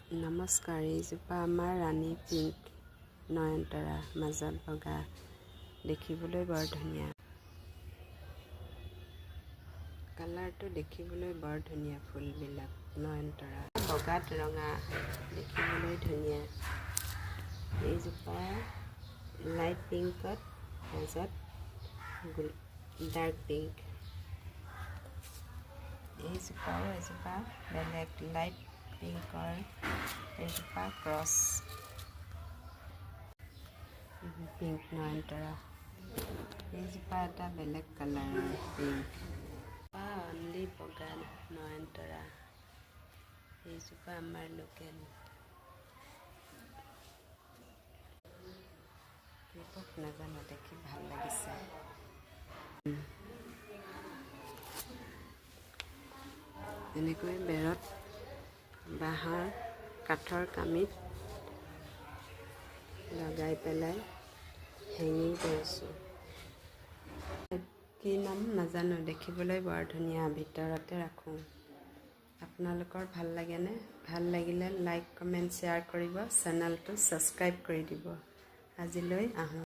নমস্কাৰ, এইজোপা আমাৰ ৰাণী পিংক নয়নতৰা, মাজত বগা, দেখিবলৈ বৰ ধুনীয়া। কালাৰটো দেখিবলৈ বৰ ধুনীয়া। ফুলবিলাক নয়নতৰা বগাত ৰঙা, দেখিবলৈ ধুনীয়া। এইজোপা লাইট পিংকত মাজত ডাৰ্ক পিংক। এইজোপাও এজোপা বেলেগ লাইট পিংকৰ, এইজোপা ক্ৰছ পিংক নয়নতৰা। এইজোপা এটা বেলেগ কালাৰৰ পিংক, অনলি বগা নয়নতৰা। এইজোপা আমাৰ লোকেল। এইবোৰক নাজানো, দেখি ভাল লাগিছে। এনেকৈ বেৰত বাঁহৰ কাঠৰ কামিত লগাই পেলাই হেঙি কৰিছোঁ। কি নাম নাজানো, দেখিবলৈ বৰ ধুনীয়া। ভিতৰতে ৰাখোঁ। আপোনালোকৰ ভাল লাগেনে? ভাল লাগিলে লাইক, কমেণ্ট, শ্বেয়াৰ কৰিব। চেনেলটো ছাবস্ক্ৰাইব কৰি দিব। আজিলৈ আহোঁ।